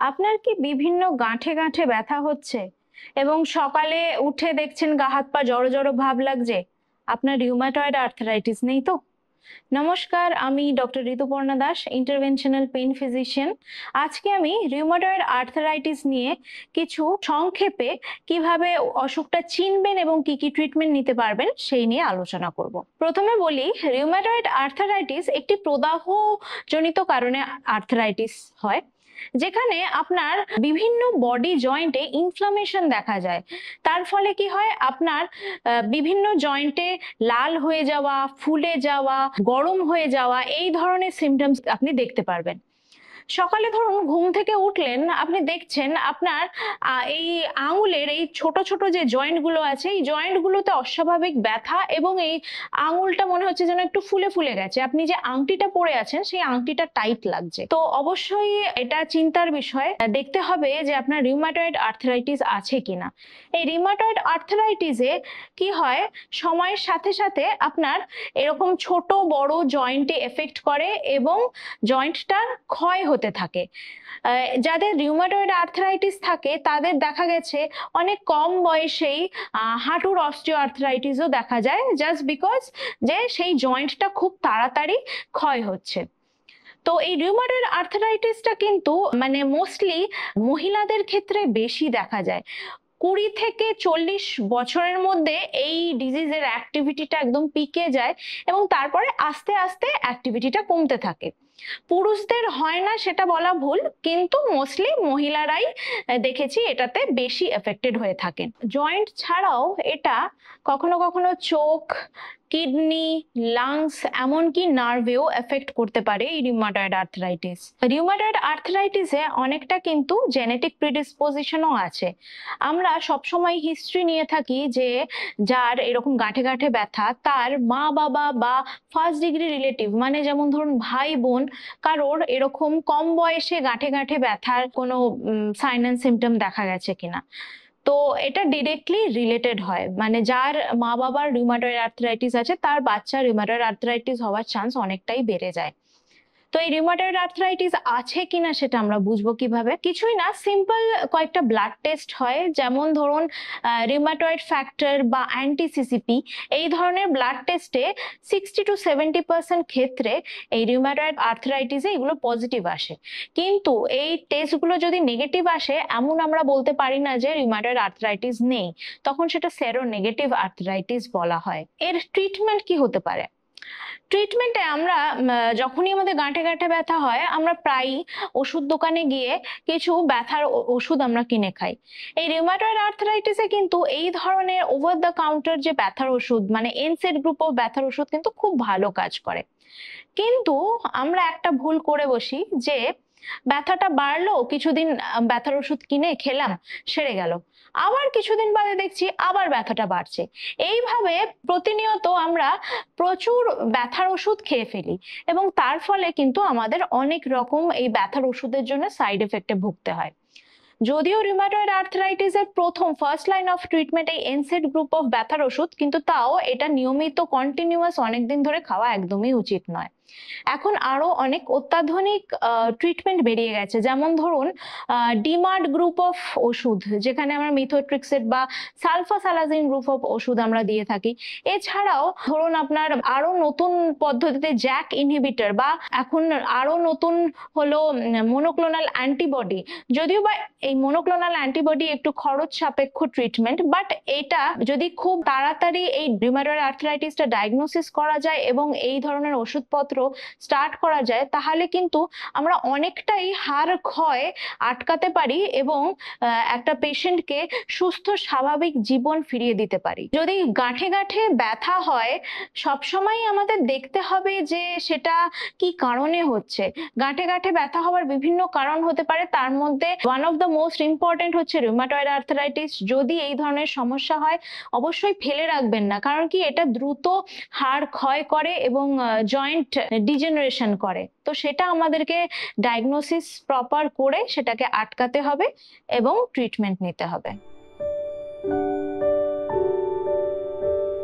আপনার কি বিভিন্ন গাঁঠে গাঁঠে ব্যথা হচ্ছে এবং সকালে উঠে দেখছেন গা হাত পা জড়ো জড়ো ভাব লাগছে? আপনার রিউমাটয়েড আর্থ্রাইটিস নেই তো? নমস্কার, আমি doctor Rituparna Das, interventional pain physician. আজকে আমি রিউমাটয়েড আর্থ্রাইটিস নিয়ে কিছু সংক্ষেপে কিভাবে অসুখটা চিনবেন এবং কি কি ট্রিটমেন্ট নিতে পারবেন সেই নিয়ে আলোচনা করব। প্রথমে বলি, রিউমাটয়েড আর্থ্রাইটিস একটি প্রদাহজনিত কারণে আর্থ্রাইটিস হয়, যেখানে আপনার বিভিন্ন বডি জয়েন্টে ইনফ্লামেশন দেখা যায়। তার ফলে কি হয়, আপনার বিভিন্ন জয়েন্টে লাল হয়ে যাওয়া, ফুলে যাওয়া, গরম হয়ে যাওয়া, এই ধরনের সিমটমস আপনি দেখতে পারবেন। সকালে ধরুন ঘুম থেকে উঠলেন, আপনি দেখছেন আপনার এই আঙুলের এই ছোট ছোট যে জয়েন্ট গুলো আছে, এই জয়েন্ট গুলোতে অস্বাভাবিক ব্যথা এবং এই আঙুলটা মনে হচ্ছে যেন একটু ফুলে ফুলে গেছে। আপনি যে আংটিটা পরে আছেন সেই আংটিটা টাইট লাগছে। তো অবশ্যই এটা চিন্তার বিষয়। দেখতে হবে যে আপনার রিউমাটয়েড আর্থ্রাইটিস আছে কিনা। এই রিউমাটয়েড আর্থ্রাইটিসে কি হয়, সময়ের সাথে সাথে আপনার এরকম ছোট বড় জয়েন্টে এফেক্ট করে এবং জয়েন্টটার ক্ষয় হতে থাকে। যাদের রিউমাটয়েড আর্থ্রাইটিস থাকে তাদের দেখা গেছে অনেক কম বয়সেই হাঁটুর অস্টিও আর্থ্রাইটিসও দেখা যায়, জাস্ট বিকজ যে সেই জয়েন্টটা খুব তাড়াতাড়ি ক্ষয় হচ্ছে। তো এই রিউমাটয়েড আর্থ্রাইটিসটা কিন্তু মানে মোস্টলি মহিলাদের ক্ষেত্রে বেশি দেখা যায়। 20 থেকে 40 বছরের মধ্যে এই ডিজিজের অ্যাক্টিভিটিটা একদম পিকে যায় এবং তারপরে আস্তে আস্তে অ্যাক্টিভিটিটা কমতে থাকে। পুরুষদের হয় না সেটা বলা ভুল, কিন্তু মোস্টলি মহিলারাই দেখেছি এটাতে বেশি এফেক্টেড হয়ে থাকেন। জয়েন্ট ছাড়াও এটা কখনো কখনো চোখ, কিডনি, লাংস, এমনকি নার্ভেও এফেক্ট করতে পারে এই রিউমাটয়েড আর্থ্রাইটিস। রিউমাটয়েড আর্থ্রাইটিসে অনেকটা কিন্তু জেনেটিক প্রিডিসপোজিশনও আছে। আমরা সবসময় হিস্ট্রি নিয়ে থাকি যে যার এরকম গাঁঠে গাঁঠে ব্যথা, তার মা বাবা বা ফার্স্ট ডিগ্রি রিলেটিভ, মানে যেমন ধরুন ভাই বোন, কারোর এরকম কম বয়সে গাঁঠে গাঁঠে ব্যথার কোনো সাইন অ্যান্ড সিমটম দেখা গেছে কিনা। তো এটা ডিরেক্টলি রিলেটেড হয়, মানে যার মা বাবার রিউমাটয়েড আর্থ্রাইটিস আছে তার বাচ্চার রিউমাটয়েড আর্থ্রাইটিস হওয়ার চান্স অনেকটাই বেড়ে যায়। তো এই রিউমাটয়েড আর্থ্রাইটিস আছে কিনা সেটা আমরা বুঝবো কিভাবে? কিছুই না, সিম্পল কয়েকটা ব্লাড টেস্ট হয়, যেমন ধরুন রিউমাটয়েড ফ্যাক্টর বা অ্যান্টি-সিসিপি। এই ধরনের ব্লাড টেস্টে 60 to 70% ক্ষেত্রে এই রিউমাটয়েড আর্থ্রাইটিসে এগুলো পজিটিভ আসে। কিন্তু এই টেস্টগুলো যদি নেগেটিভ আসে, এমন আমরা বলতে পারি না যে রিউমাটয়েড আর্থ্রাইটিস নেই, তখন সেটা সেরো নেগেটিভ আর্থ্রাইটিস বলা হয়। এর ট্রিটমেন্ট কি হতে পারে? ট্রিটমেন্টে আমরা যখনই আমাদের গাঁঠে গাঁঠে ব্যথা হয়, আমরা প্রায়ই ওষুধ দোকানে গিয়ে কিছু ব্যথার ওষুধ আমরা কিনে খাই। এই রিউমাটয়েড আর্থ্রাইটিসে কিন্তু এই ধরনের ওভার দ্য কাউন্টার যে ব্যথার ওষুধ, মানে এনসেড গ্রুপ অফ ব্যথার ওষুধ কিন্তু খুব ভালো কাজ করে। কিন্তু আমরা একটা ভুল করে বসি যে ব্যথাটা বাড়লো, কিছুদিন ব্যথার ওষুধ কিনে খেলাম, সেরে গেল, আবার কিছুদিন বাদে দেখছি আবার ব্যথাটা বাড়ছে। এইভাবে প্রতিনিয়ত আমরা প্রচুর ব্যথার ওষুধ খেয়ে ফেলি এবং তার ফলে কিন্তু আমাদের অনেক রকম এই ব্যথার ওষুধের জন্য সাইড এফেক্টে ভুগতে হয়। যদিও রিউমাটয়েড আর্থ্রাইটিসের ফার্স্ট লাইন অফ ট্রিটমেন্ট এই এনসেড গ্রুপ অফ ব্যথার ওষুধ, কিন্তু তাও এটা নিয়মিত কন্টিনিউয়াস অনেকদিন ধরে খাওয়া একদমই উচিত নয়। এখন আরো অনেক অত্যাধুনিক ট্রিটমেন্ট বেরিয়ে গেছে, যেমন ধরুন ডিমার্ট গ্রুপ অফ ওষুধ, যেখানে আমরা মিথোট্রিক্সেট বা সালফাসালাজিন গ্রুপ অফ ওষুধ আমরা দিয়ে থাকি। এছাড়াও ধরুন আপনার আরো নতুন পদ্ধতিতে জ্যাক ইনহিবিটর বা এখন আরো নতুন হলো মনোক্লোনাল অ্যান্টিবডি। যদিও বা এই মনোক্লোনাল অ্যান্টিবডি একটু খরচ সাপেক্ষ ট্রিটমেন্ট, বাট এটা যদি খুব তাড়াতাড়ি এই রিউমাটয়েড আর্থ্রাইটিসটা ডায়াগনোসিস করা যায় এবং এই ধরনের ওষুধপত্র স্টার্ট করা যায়, তাহলে কিন্তু আমরা অনেকটাই হাড় ক্ষয় আটকাতে পারি এবং একটা পেশেন্টকে সুস্থ স্বাভাবিক জীবন ফিরিয়ে দিতে পারি। যদি গাঁঠে গাঁঠে ব্যথা হয়, সবসময় আমাদের দেখতে হবে যে সেটা কি কারণে হচ্ছে। গাঁঠে গাঁঠে ব্যথা হওয়ার বিভিন্ন কারণ হতে পারে, তার মধ্যে one of the most important হচ্ছে রিউমাটয়েড আর্থ্রাইটিস। যদি এই ধরনের সমস্যা হয়, অবশ্যই ফেলে রাখবেন না, কারণ কি এটা দ্রুত হাড় ক্ষয় করে এবং জয়েন্ট ডিজেনারেশন করে। তো সেটা আমাদেরকে ডায়াগনোসিস প্রপার করে সেটাকে আটকাতে হবে এবং ট্রিটমেন্ট নিতে হবে।